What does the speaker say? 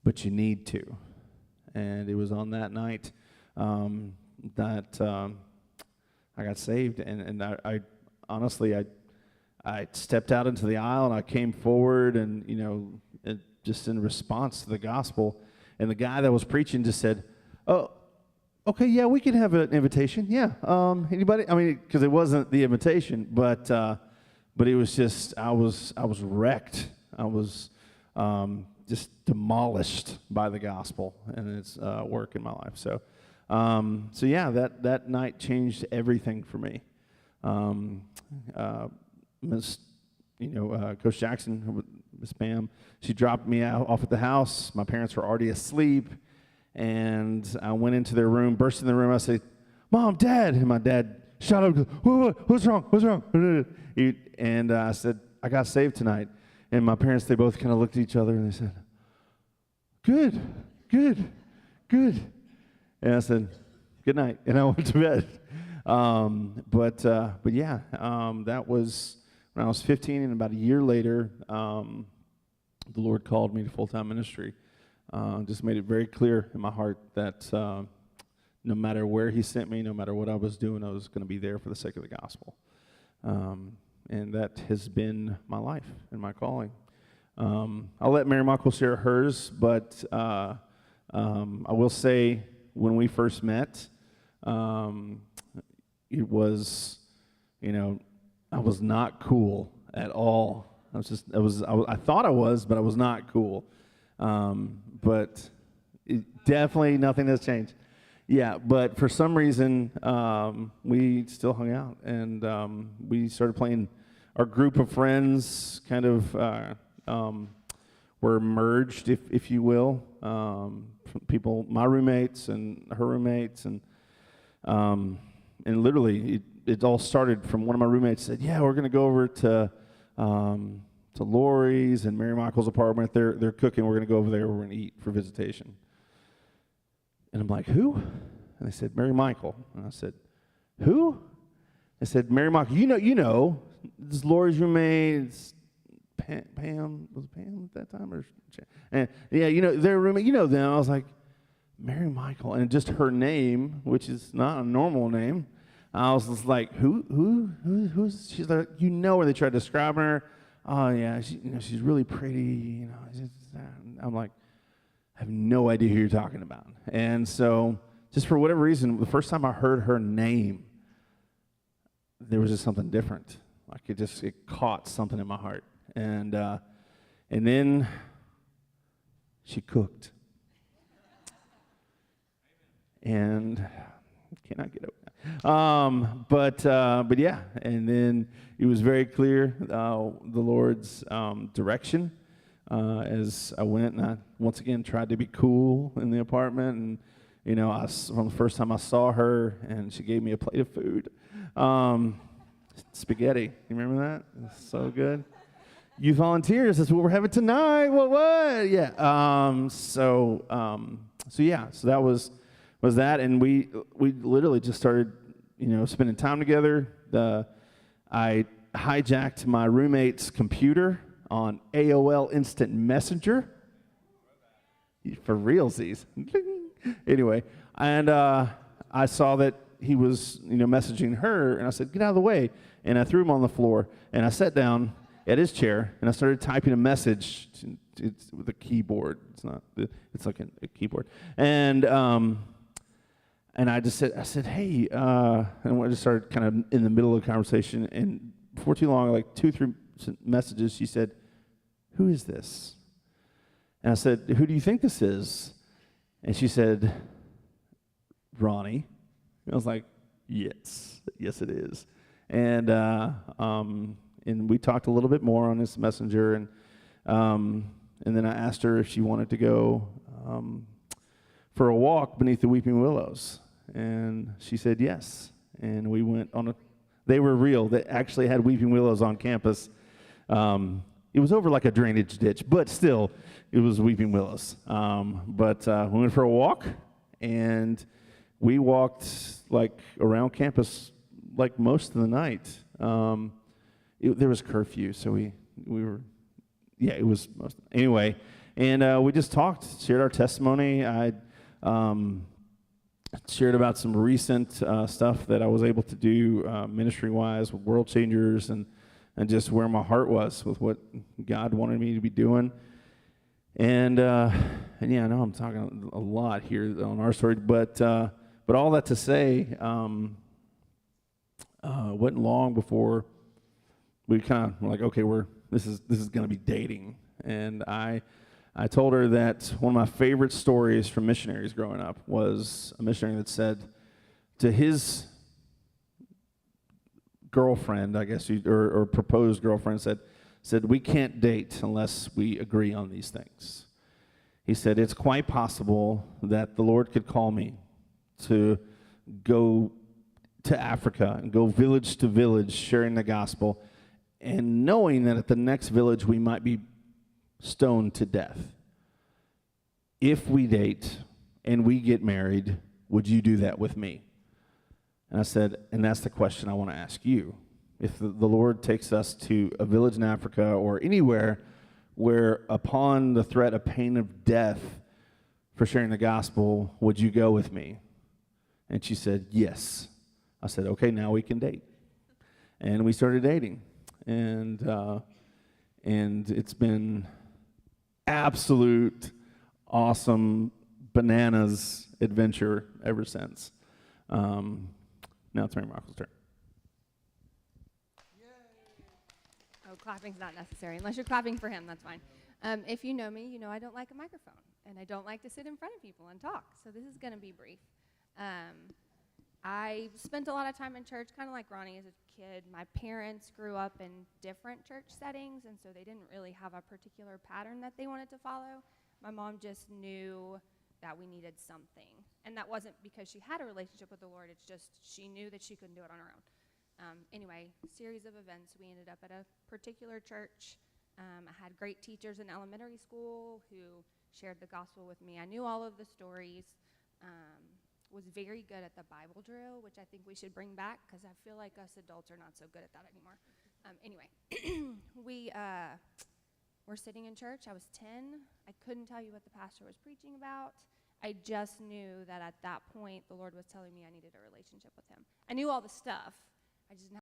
but you need to. And it was on that night that I got saved, and I honestly, I stepped out into the aisle, and I came forward, and, just in response to the gospel, and the guy that was preaching just said, "Oh, okay, yeah, we can have an invitation. Yeah, anybody?" I mean, because it wasn't the invitation, but it was just I was wrecked. I was just demolished by the gospel and its work in my life. So yeah, that night changed everything for me. Coach Jackson, Miss Pam, she dropped me off at the house. My parents were already asleep, and I went into their room, burst in the room. I said, "Mom, Dad," and my dad shot up. What's wrong? What's wrong? And I said, "I got saved tonight." And my parents, they both kind of looked at each other, and they said, "Good, good, good." And I said, "Good night," and I went to bed. But yeah, that was when I was 15, and about a year later, the Lord called me to full-time ministry. Just made it very clear in my heart that no matter where He sent me, no matter what I was doing, I was going to be there for the sake of the gospel. And that has been my life and my calling. I'll let Mary Michael share hers, but I will say when we first met, it was, I was not cool at all. I thought I was, but I was not cool. But definitely nothing has changed. Yeah, but for some reason, we still hung out, and we started playing. Our group of friends kind of were merged, if you will. People, my roommates and her roommates, and literally it all started from one of my roommates said, "Yeah, we're going to go over to Lori's and Mary Michael's apartment. They're cooking. We're going to go over there. We're going to eat for visitation." And I'm like, "Who?" And they said, "Mary Michael." And I said, "Who?" They said, "Mary Michael. You know, this is Lori's roommate. It's Pam. Was it Pam at that time? And yeah, their roommate. You know them." I was like, "Mary Michael," and just her name, which is not a normal name. I was just like, who's? She's like, and they tried describing her. "Oh yeah, she's really pretty. I'm like, I have no idea who you're talking about. And so, just for whatever reason, the first time I heard her name, there was just something different. Like it caught something in my heart. And then she cooked. And cannot get over that. But yeah, and then it was very clear the Lord's direction as I went, and I once again tried to be cool in the apartment. And from the first time I saw her, and she gave me a plate of food, spaghetti. You remember that? It was so good. You volunteers, that's what we're having tonight. What? Yeah. So that was that, and we literally just started, spending time together. I hijacked my roommate's computer on AOL Instant Messenger. For realsies. Anyway, and I saw that he was, messaging her, and I said, "Get out of the way." And I threw him on the floor, and I sat down at his chair, and I started typing a message. It's with a keyboard. It's like a keyboard. And I just said, "Hey," and I just started kind of in the middle of the conversation, and before too long, like 2-3 messages, she said, "Who is this?" And I said, "Who do you think this is?" And she said, "Ronnie." And I was like, yes it is. And we talked a little bit more on this messenger, and then I asked her if she wanted to go for a walk beneath the weeping willows, and she said yes. And we went on they were real. They actually had weeping willows on campus. It was over like a drainage ditch, but still, it was weeping willows. But we went for a walk, and we walked like around campus like most of the night. There was curfew, so we were, yeah, it was most, anyway. And we just talked, shared our testimony. I shared about some recent stuff that I was able to do ministry-wise with World Changers, and just where my heart was with what God wanted me to be doing. And yeah, I know I'm talking a lot here on our story, but all that to say, wasn't long before we kind of were like, okay, this is going to be dating. And I told her that one of my favorite stories from missionaries growing up was a missionary that said to his girlfriend, I guess, or proposed girlfriend, said, we can't date unless we agree on these things. He said, it's quite possible that the Lord could call me to go to Africa and go village to village sharing the gospel, and knowing that at the next village we might be stoned to death. If we date and we get married, would you do that with me? And I said, and that's the question I want to ask you. If the Lord takes us to a village in Africa or anywhere where upon the threat of pain of death for sharing the gospel, would you go with me? And she said, yes. I said, okay, now we can date. And we started dating. And it's been absolute awesome bananas adventure ever since. Now it's Mary Markle's turn. Oh, clapping's not necessary. Unless you're clapping for him, that's fine. If you know me, you know I don't like a microphone, and I don't like to sit in front of people and talk, so this is going to be brief. I spent a lot of time in church, kind of like Ronnie as a kid. My parents grew up in different church settings, and so they didn't really have a particular pattern that they wanted to follow. My mom just knew that we needed something, and that wasn't because she had a relationship with the Lord. It's just she knew that she couldn't do it on her own. Anyway, series of events. We ended up at a particular church. I had great teachers in elementary school who shared the gospel with me. I knew all of the stories. Was very good at the Bible drill, which I think we should bring back because I feel like us adults are not so good at that anymore. Anyway, we were sitting in church. I was 10. I couldn't tell you what the pastor was preaching about. I just knew that at that point the Lord was telling me I needed a relationship with him. I knew all the stuff. I just didn't